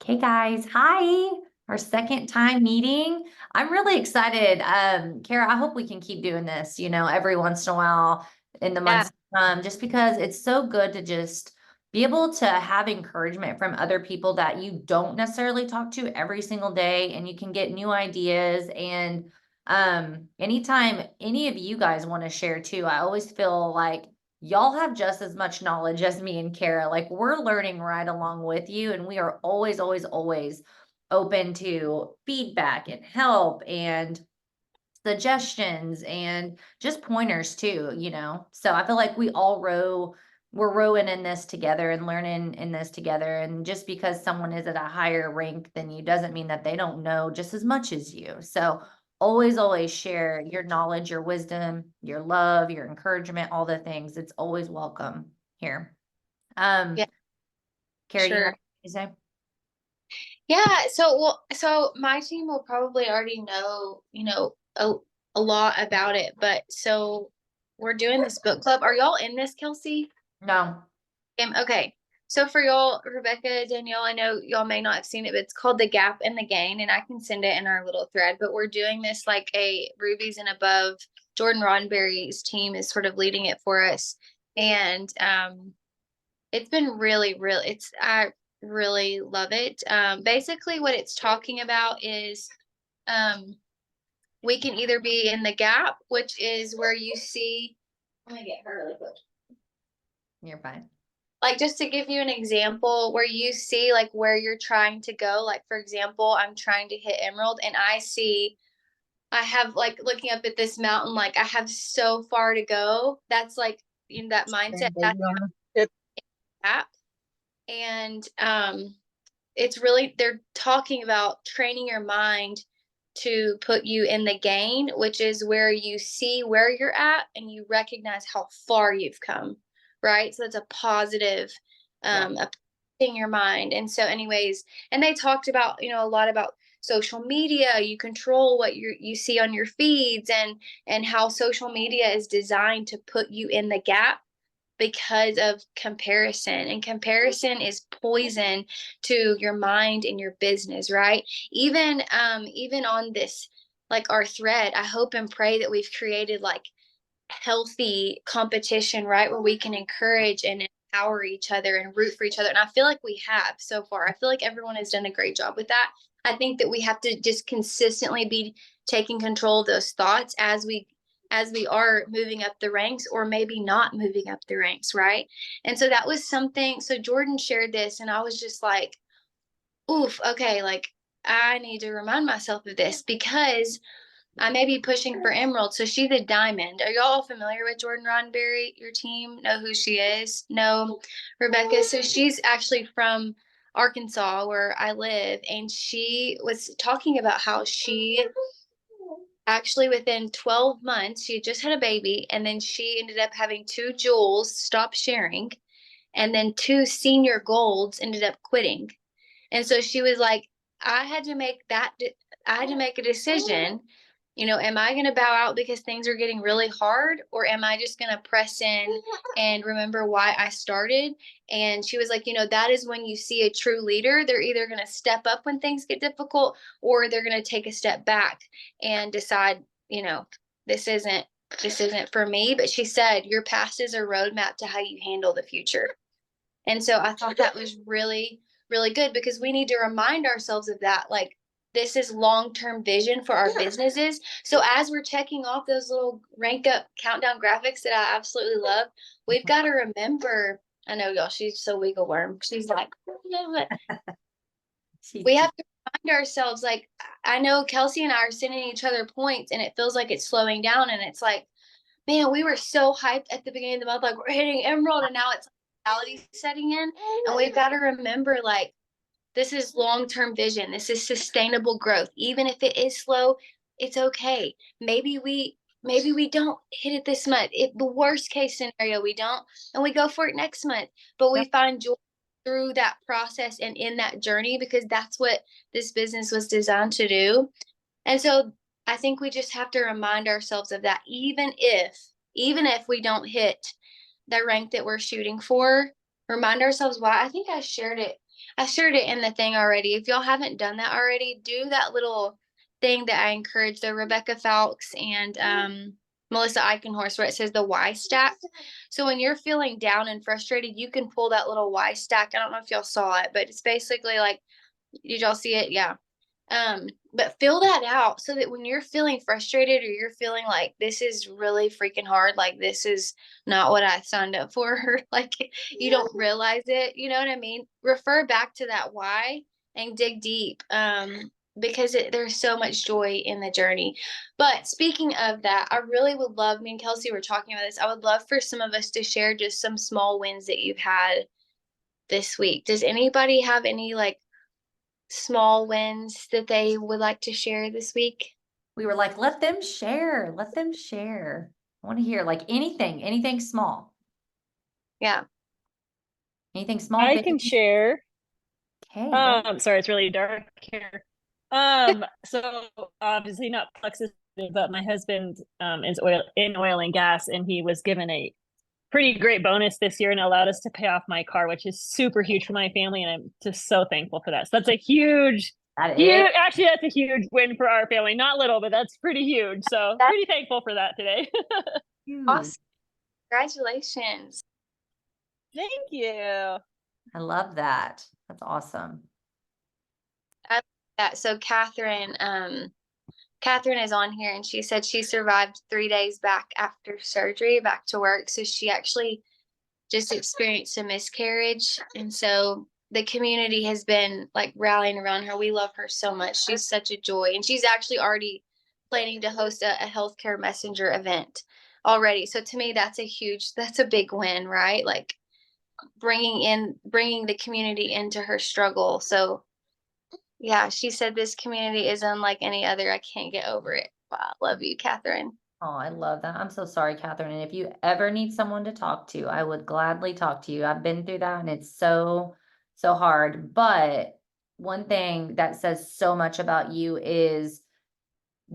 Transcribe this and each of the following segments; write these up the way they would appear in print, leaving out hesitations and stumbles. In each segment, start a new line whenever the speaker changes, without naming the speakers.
Hey guys, hi. Our second time meeting. I'm really excited. Kara, I hope we can keep doing this, every once in a while in the
Yeah,
months, just because it's so good to just be able to have encouragement from other people that you don't necessarily talk to every single day, and you can get new ideas. And anytime any of you guys want to share too, I always feel like y'all have just as much knowledge as me and Kara. Like we're learning right along with you, and we are always, always, always open to feedback and help and suggestions and just pointers too. So I feel like we're rowing in this together and learning in this together. And just because someone is at a higher rank than you doesn't mean that they don't know just as much as you. So always, always share your knowledge, your wisdom, your love, your encouragement, all the things. It's always welcome here.
yeah,
Um, Carrie, you have
sure.
anything to say?
Yeah, so my team will probably already know, a lot about it, but so we're doing this book club. Are y'all in this, Kelsey?
No.
Okay. So for y'all, Rebecca, Danielle, I know y'all may not have seen it, but it's called The Gap and the Gain, and I can send it in our little thread. But we're doing this like a Rubies and Above. Jordan Roddenberry's team is sort of leading it for us. And it's been really, I really love it. Basically what it's talking about is um, we can either be in the gap, which is where you see, let me get her really quick.
You're fine.
Like just to give you an example where you see like where you're trying to go. Like for example, I'm trying to hit Emerald and I have like looking up at this mountain, like I have so far to go. That's like that mindset, that's gap. And it's really they're talking about training your mind to put you in the gain, which is where you see where you're at and you recognize how far you've come, right? So it's a positive,
Yeah.
in your mind. And so, anyways, and they talked about a lot about social media. You control what you see on your feeds, and how social media is designed to put you in the gap because of comparison, and comparison is poison to your mind and your business, right? Even on this, like our thread, I hope and pray that we've created like healthy competition, right, where we can encourage and empower each other and root for each other. And I feel like we have so far. I feel like everyone has done a great job with that. I think that we have to just consistently be taking control of those thoughts as we are moving up the ranks, or maybe not moving up the ranks, right? And so that was something. So Jordan shared this and I was just like, oof, okay, like I need to remind myself of this because I may be pushing for Emerald. So she's a diamond. Are y'all familiar with Jordan Roddenberry? Your team know who she is? No, Rebecca. So she's actually from Arkansas, where I live, and she was talking about how she actually within 12 months she had just had a baby, and then she ended up having two jewels stop sharing, and then two senior golds ended up quitting. And so she was like, I had to make that, I had to make a decision. Am I going to bow out because things are getting really hard, or am I just going to press in and remember why I started? And she was like, that is when you see a true leader. They're either going to step up when things get difficult, or they're going to take a step back and decide, this isn't this isn't for me. But she said, your past is a roadmap to how you handle the future. And so I thought that was really, really good because we need to remind ourselves of that. Like, this is long term vision for our businesses. So, as we're checking off those little rank up countdown graphics that I absolutely love, we've got to remember. I know, y'all, she's so wiggle worm. She's like,
She,
we have to remind ourselves, like, I know Kelsey and I are sending each other points and it feels like it's slowing down. And it's like, man, we were so hyped at the beginning of the month, like we're hitting Emerald, and now it's reality setting in. And we've got to remember, like, this is long term vision. This is sustainable growth. Even if it is slow, it's okay. Maybe we don't hit it this month. The worst case scenario, we don't, and we go for it next month. But we
yep.
find joy through that process and in that journey, because that's what this business was designed to do. And so I think we just have to remind ourselves of that, even if we don't hit the rank that we're shooting for, remind ourselves why. I think I shared it I shared it in the thing already. If y'all haven't done that already, do that little thing that I encourage the Rebecca Falks and Melissa Eichenhorst where it says the Y stack. So when you're feeling down and frustrated, you can pull that little Y stack. I don't know if y'all saw it, but it's basically like, did y'all see it? Yeah. But fill that out so that when you're feeling frustrated or you're feeling like this is really freaking hard, like this is not what I signed up for, like you don't realize it, you know what I mean? Refer back to that why and dig deep. Because there's so much joy in the journey. But speaking of that, I really would love, me and Kelsey were talking about this. I would love for some of us to share just some small wins that you've had this week. Does anybody have any like small wins that they would like to share this week?
We were like, let them share, let them share. I want to hear like anything small,
Yeah.
anything small,
I
big.
can share.
Okay, go.
Sorry, it's really dark here. So obviously not plexus, but my husband is oil and gas, and he was given a pretty great bonus this year and allowed us to pay off my car, which is super huge for my family, and I'm just so thankful for that. So that's a huge,
That is.
actually that's a huge win for our family. Not little, but that's pretty huge. So
That's
pretty thankful for that today.
Huge.
awesome. Congratulations.
Thank you.
I love that. That's awesome.
I love that. So Catherine is on here and she said she survived 3 days back after surgery, back to work. So she actually just experienced a miscarriage. And so the community has been like rallying around her. We love her so much. She's such a joy. And she's actually already planning to host a healthcare messenger event already. So to me, that's a big win, right? Like bringing the community into her struggle. So yeah, she said this community is unlike any other. I can't get over it. Wow, love you, Catherine.
Oh, I love that. I'm so sorry, Catherine. And if you ever need someone to talk to, I would gladly talk to you. I've been through that and it's so hard. But one thing that says so much about you is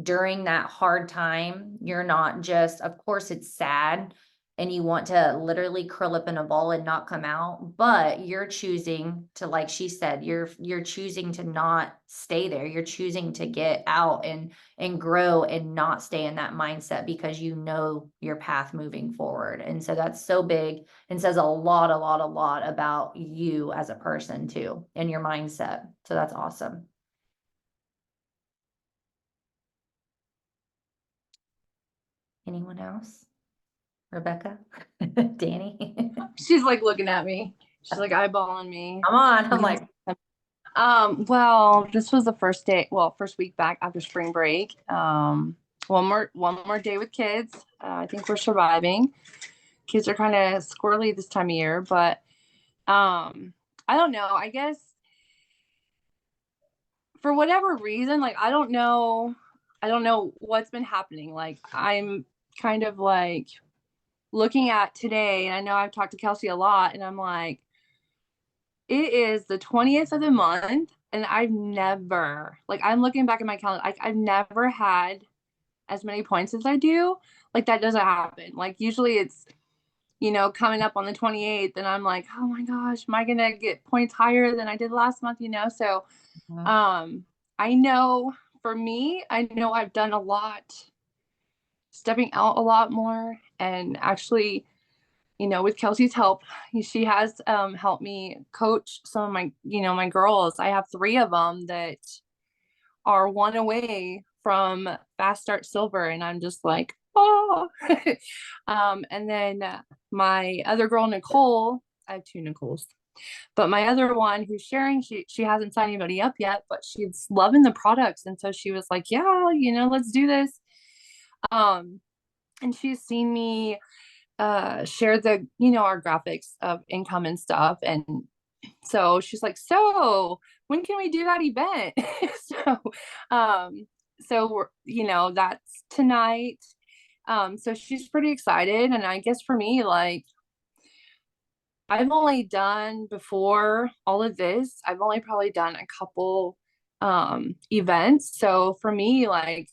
during that hard time, you're not just, of course, it's sad and you want to literally curl up in a ball and not come out, but you're choosing to, like she said, you're choosing to not stay there. You're choosing to get out and grow and not stay in that mindset because you know your path moving forward. And so that's so big and says a lot about you as a person too and your mindset. So that's awesome. Anyone else? Rebecca? Danny?
She's like looking at me. She's like eyeballing me.
Come on. I'm like,
Well, this was the first week back after spring break. One more day with kids. I think we're surviving. Kids are kind of squirrely this time of year, but I don't know. I guess for whatever reason, like I don't know what's been happening. Like I'm kind of like looking at today, and I know I've talked to Kelsey a lot, and I'm like, it is the 20th of the month, and I've never, like, I'm looking back at my calendar, I've never had as many points as I do. Like, that doesn't happen. Like, usually it's, coming up on the 28th, and I'm like, oh my gosh, am I gonna get points higher than I did last month? So, I know for me, I know I've done a lot, stepping out a lot more, and actually with Kelsey's help, she has helped me coach some of my girls. I have 3 of them that are one away from Fast Start Silver, and I'm just like, oh. And then my other girl, Nicole, I have 2 Nicoles, but my other one who's sharing, she hasn't signed anybody up yet, but she's loving the products, and so she was like, yeah, let's do this. And she's seen me share the our graphics of income and stuff, and so she's like, so when can we do that event? So we're that's tonight. So she's pretty excited, and I guess for me, like, I've only done, before all of this, I've only probably done a couple events. So for me, like,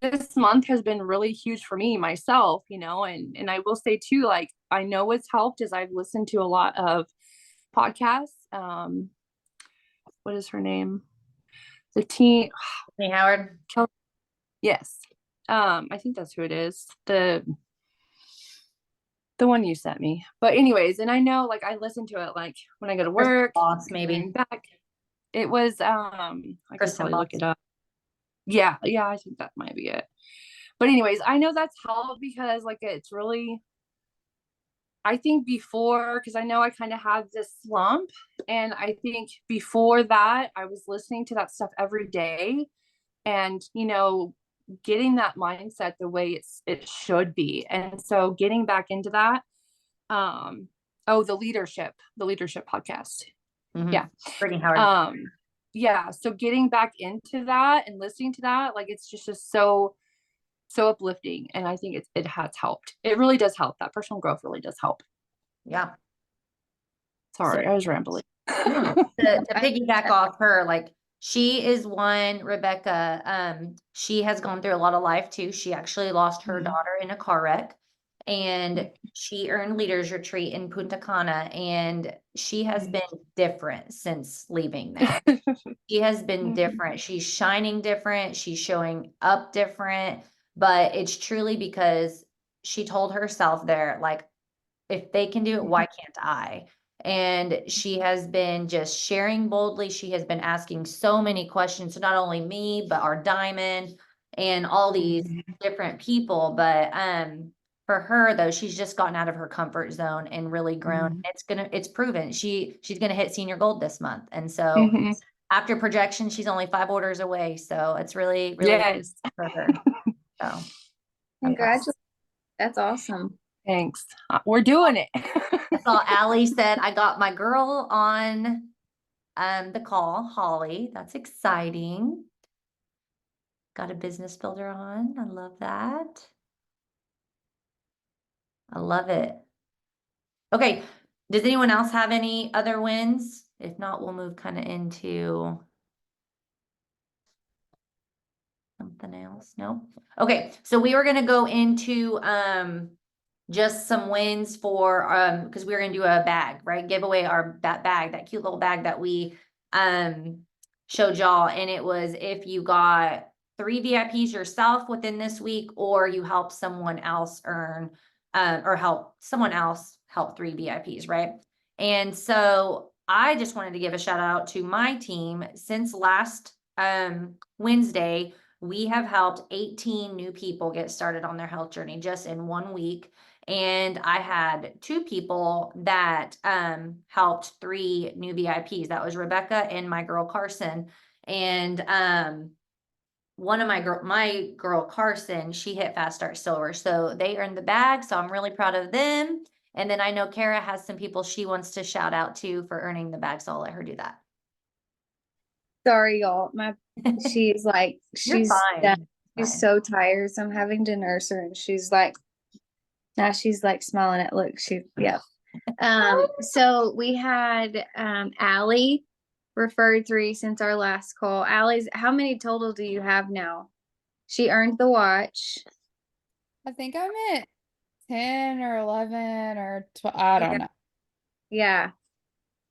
this month has been really huge for me myself, and I will say too, like, I know what's helped is I've listened to a lot of podcast. What is her name? The teen.
Hey, Howard.
Yes. I think that's who it is. The one you sent me. But anyways, and I know like I listen to it like when I go to work,
Boss, maybe.
coming back. It was I could
Kristen
probably look
Boss.
it up. Yeah, I think that might be it. But anyways, I know that's helped because like it's really, I think before, because I know I kind of had this slump, and I think before that I was listening to that stuff every day, and getting that mindset the way it should be. And so getting back into that, the leadership podcast.
Mhm.
Yeah.
Brittany Howard.
Yeah, so getting back into that and listening to that, like it's just so uplifting, and I think it has helped. It really does help. That personal growth really does help.
Yeah.
Sorry,
So-
I was rambling.
to piggyback off her, like she is one, Rebecca, she has gone through a lot of life too. She actually lost her
Mhm.
daughter in a car wreck, and she earned leaders retreat in Punta Cana, and she has been different since leaving that. She has been different. She's shining different. She's showing up different, but it's truly because she told herself there, like, if they can do it, why can't I? And she has been just sharing boldly. She has been asking so many questions to not only me, but our diamond and all these different people. But for her though, she's just gotten out of her comfort zone and really grown. It's proven. She's gonna hit senior gold this month. And so after projection, she's only 5 orders away. So it's really, really
Yes.
for her. So
Congratulations. That's awesome.
Thanks. We're doing it.
I saw Allie said, I got my girl on the call, Holly. That's exciting. Got a business builder on. I love that. I love it. Okay. Does anyone else have any other wins? If not, we'll move kind of into something else. No? Okay. So we were going to go into just some wins for because we were gonna do a bag, right? Give away that bag, that cute little bag that we showed y'all. And it was if you got 3 VIPs yourself within this week, or you help someone else earn or help someone else help 3 VIPs, right? And so I just wanted to give a shout out to my team. Since last Wednesday, we have helped 18 new people get started on their health journey just in 1 week. And I had 2 people that helped 3 new VIPs. That was Rebecca and my girl Carson. And one of my girl Carson, she hit Fast Start Silver. So they earned the bag. So I'm really proud of them. And then I know Kara has some people she wants to shout out to for earning the bag. So I'll let her do that.
Sorry, y'all. She's like,
You're
she's
fine.
done. She's
Fine.
so tired. So I'm having to nurse her, and she's like, now she's like smiling at, look, yeah. So we had Allie referred 3 since our last call. Allie's, how many total do you have now? She earned the watch.
I think I'm at 10 or 11 or 12. I don't know.
Yeah.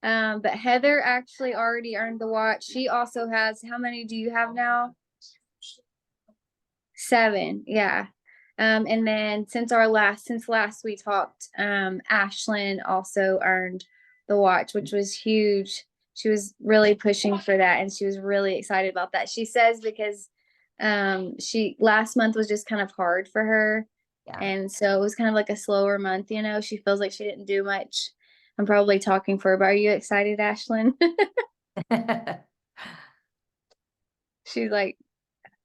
But Heather actually already earned the watch. She also has, how many do you have now? 7. Yeah. And then since last we talked, Ashlyn also earned the watch, which was huge. She was really pushing for that, and she was really excited about that. She says because last month was just kind of hard for her.
Yeah.
And so it was kind of like a slower month, she feels like she didn't do much. I'm probably talking for her, but are you excited, Ashlyn? She's like,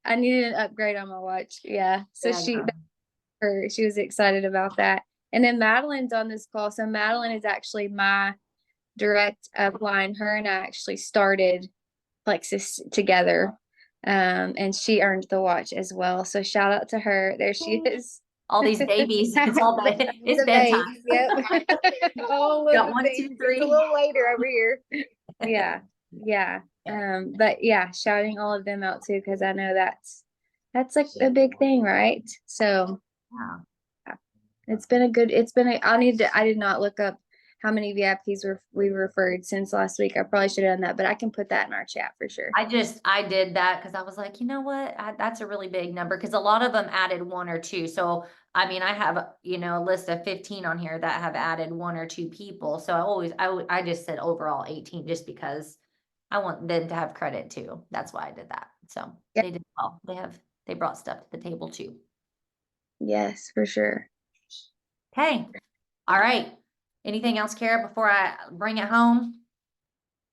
I needed an upgrade on my watch. Yeah. So
Yeah,
she was excited about that. And then Madeline's on this call. So Madeline is actually my direct upline. Her and I actually started Plexus together. And she earned the watch as well. So shout out to her. There she is.
all these babies. It's all it's
The
bedtime.
babes, yep. All
Got
of
1,
the
2,
babies.
3.
It's a little later over here. Yeah. Yeah. But yeah, shouting all of them out too, because I know that's like a big thing, right? So
Yeah.
I did not look up how many VIPs we referred since last week. I probably should have done that, but I can put that in our chat for sure.
I did that because I was like, you know what, that's a really big number, because a lot of them added 1 or 2. So I mean, I have, you know, a list of 15 on here that have added 1 or 2 people. So I just said overall 18, just because I want them to have credit too. That's why I did that. So
Yep.
they did well. They brought stuff to the table too.
Yes, for sure.
Okay. All right. Anything else, Kara, before I bring it home?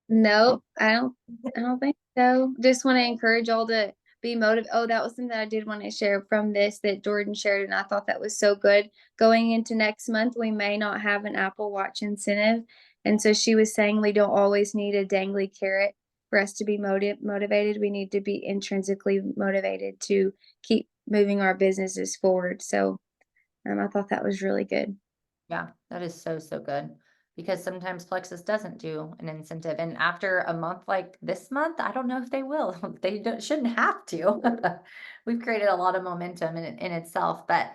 No, I don't think so. Just want to encourage all to be motivated. Oh, that was something I did want to share from this that Jordan shared, and I thought that was so good. Going into next month, we may not have an Apple Watch incentive. And so she was saying we don't always need a dangly carrot for us to be motivated. We need to be intrinsically motivated to keep moving our businesses forward. So I thought that was really good.
Yeah, that is so, so good, because sometimes Plexus doesn't do an incentive. And after a month like this month, I don't know if they will. Shouldn't have to. We've created a lot of momentum in itself. But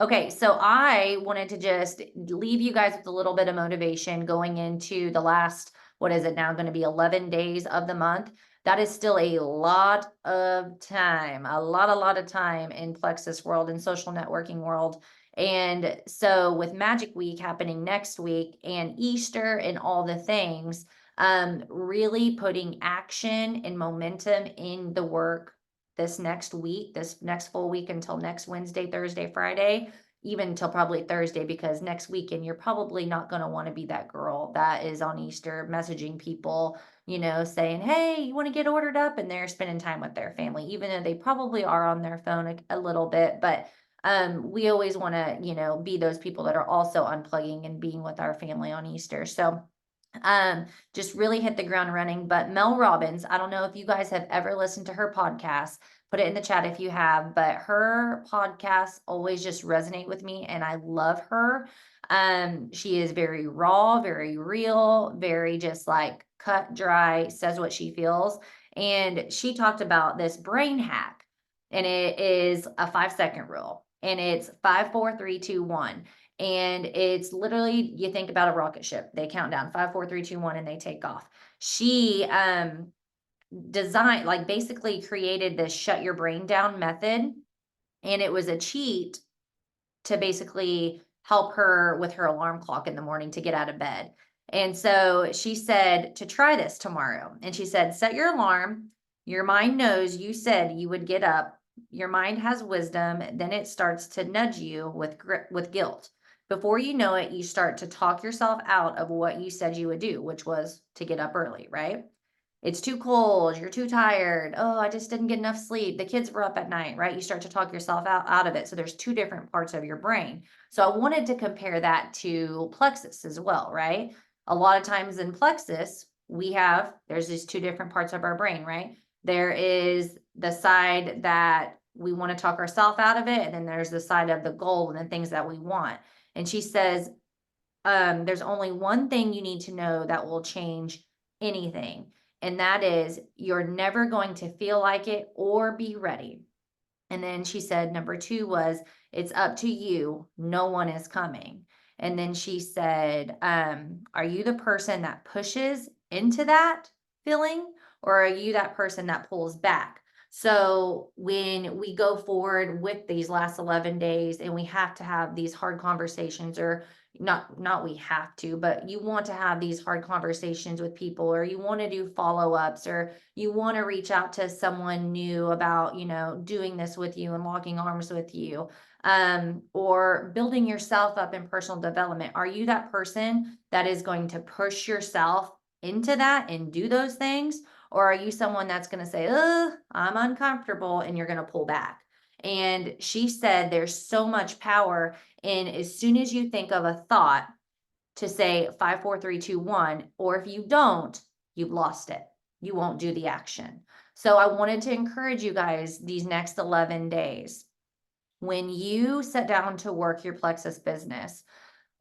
okay, so I wanted to just leave you guys with a little bit of motivation going into the last, what is it now, going to be 11 days of the month. That is still a lot of time, a lot of time in Plexus world and social networking world. And so with Magic Week happening next week and Easter and all the things, really putting action and momentum in the work this next week, this next full week until next Wednesday, Thursday, Friday, even until probably Thursday, because next weekend you're probably not going to want to be that girl that is on Easter messaging people, you know, saying, hey, you want to get ordered up? And they're spending time with their family, even though they probably are on their phone a little bit. But we always want to, you know, be those people that are also unplugging and being with our family on Easter. So just really hit the ground running. But Mel Robbins, I don't know if you guys have ever listened to her podcast, put it in the chat if you have, but her podcasts always just resonate with me, and I love her. She is very raw, very real, very just like cut dry, says what she feels. And she talked about this brain hack, and it is a 5-second rule, and it's 5, 4, 3, 2, 1. And it's literally, you think about a rocket ship, they count down 5, 4, 3, 2, 1, and they take off. She designed, like basically created this shut your brain down method, and it was a cheat to basically help her with her alarm clock in the morning to get out of bed. And so she said to try this tomorrow. And she said, set your alarm. Your mind knows you said you would get up. Your mind has wisdom. Then it starts to nudge you with guilt. Before you know it, you start to talk yourself out of what you said you would do, which was to get up early, right? It's too cold, you're too tired. Oh, I just didn't get enough sleep. The kids were up at night, right? You start to talk yourself out of it. So there's 2 different parts of your brain. So I wanted to compare that to plexus as well, right? A lot of times in plexus, there's these 2 different parts of our brain, right? There is the side that we want to talk ourselves out of it, and then there's the side of the goal and the things that we want. And she says, there's only one thing you need to know that will change anything. And that is, you're never going to feel like it or be ready. And then she said, number 2 was, it's up to you. No one is coming. And then she said, are you the person that pushes into that feeling, or are you that person that pulls back? So when we go forward with these last 11 days and we have to have these hard conversations, or not we have to, but you want to have these hard conversations with people, or you want to do follow-ups, or you want to reach out to someone new about, you know, doing this with you and locking arms with you, or building yourself up in personal development. Are you that person that is going to push yourself into that and do those things? Or are you someone that's going to say, I'm uncomfortable, and you're going to pull back? And she said there's so much power in, as soon as you think of a thought, to say 5, 4, 3, 2, 1, or if you don't, you've lost it. You won't do the action. So I wanted to encourage you guys these next 11 days. When you sit down to work your plexus business,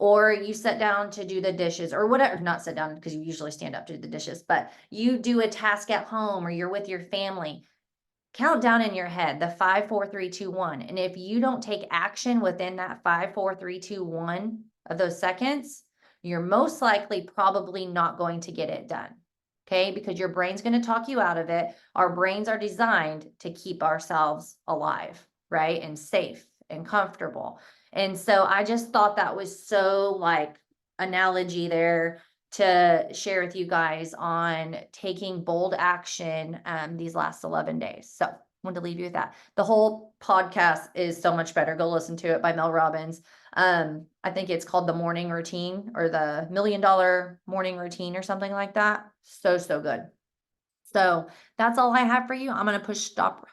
or you sit down to do the dishes, or whatever, not sit down because you usually stand up to do the dishes, but you do a task at home, or you're with your family, count down in your head the 5, 4, 3, 2, 1. And if you don't take action within that 5, 4, 3, 2, 1 of those seconds, you're most likely probably not going to get it done. Okay, because your brain's going to talk you out of it. Our brains are designed to keep ourselves alive, right? And safe and comfortable. And so I just thought that was so like analogy there to share with you guys on taking bold action these last 11 days. So wanted to leave you with that. The whole podcast is so much better. Go listen to it by Mel Robbins. I think it's called The Morning Routine or the $1 Million Morning Routine or something like that. So good. So that's all I have for you. I'm going to push stop